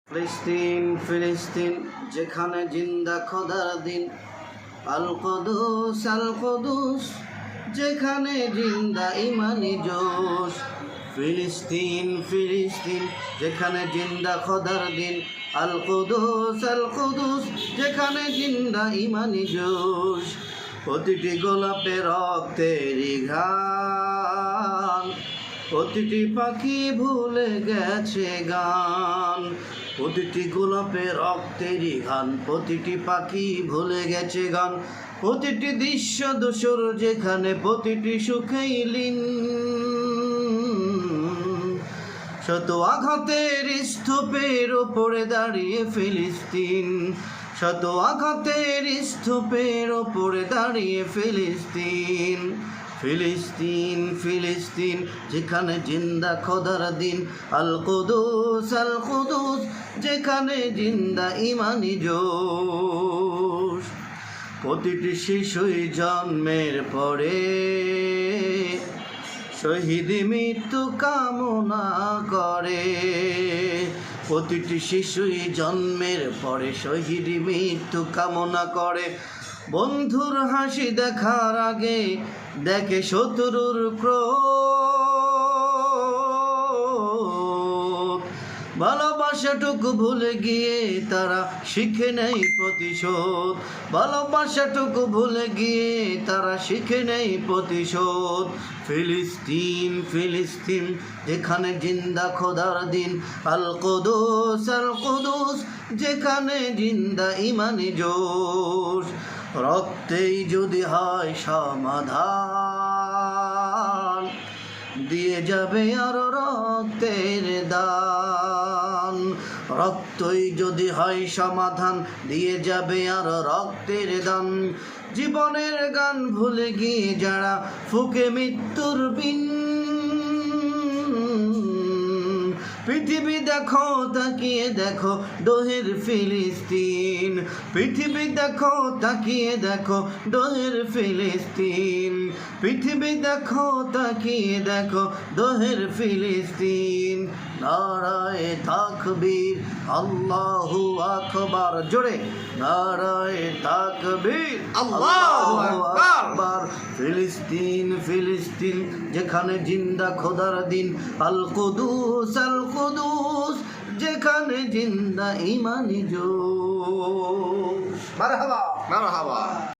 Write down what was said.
ফিলিস্তিন ফিলিস্তিন যেখানে জিন্দা খোদার দিন, আল কুদুস যেখানে জিন্দা ইমানি জোশ। ফিলিস্তিন ফিলিস্তিন যেখানে জিন্দা খোদার দিন, আল কুদুস যেখানে জিন্দা ইমানি জোশ। প্রতিটি গোলাপে রক্তেরই ঘ্রাণ, প্রতিটি পাখি ভুলে গেছে গান। প্রতিটি গোলাপে রক্তেরই ঘ্রাণ, প্রতিটি পাখি ভুলে গেছে গান। প্রতিটি দৃশ্য দোসর যেখানে, প্রতিটি সুখেই লীন। শত আঘাতের স্তূপের ওপরে দাঁড়িয়ে ফিলিস্তিন, শত আঘাতের স্তূপের ওপরে দাঁড়িয়ে ফিলিস্তিন। ফিলিস্তিন ফিলিস্তিন যেখানে জিন্দা খোদার দিন, আল কুদুস যেখানে জিন্দা ইমানি জোশ। প্রতিটি শিশুই জন্মের পরে শহীদ মৃত্যু কামনা করে। প্রতিটি শিশুই জন্মের পরে শহীদ মৃত্যু কামনা করে। বন্ধুর হাসি দেখার আগে দেখে শত্রুর ক্রোধ। ভালোবাসাটুকু ভুলে গিয়ে তারা শিখে নেই প্রতিশোধ। ভালোবাসাটুকু ভুলে গিয়ে তারা শিখে নেই প্রতিশোধ। ফিলিস্তিন ফিলিস্তিন যেখানে জিন্দা খোদার দিন, আল কুদুস যেখানে জিন্দা ইমানি জোশ। রক্তেই যদি হয় সমাধান, দিয়ে যাবে আরো রক্তের দান। রক্তই যদি হয় সমাধান, দিয়ে যাবে আরো রক্তের দান। জীবনের গান ভুলে গিয়ে যারা ফুকে মৃত্যুর বিন। পৃথিবী দেখো তাকিয়ে দেখো দোহের ফিলিস্তিন। পৃথিবী দেখো তাকিয়ে দেখো দোহের ফিলিস্তিন। পৃথিবী দেখো তাকিয়ে দেখো দোহের ফিলিস্তিন। নারায়ে তাকবীর, আল্লাহু আকবার, জোরে নারায়ে তাকবীর, আল্লাহু আকবার। ফিলিস্তিন ফিলিস্তিন যেখানে জিন্দা খোদার দিন, আল কুদুস যেখানে জিন্দা ইমানি জোশ। মারহাবা মারহাবা।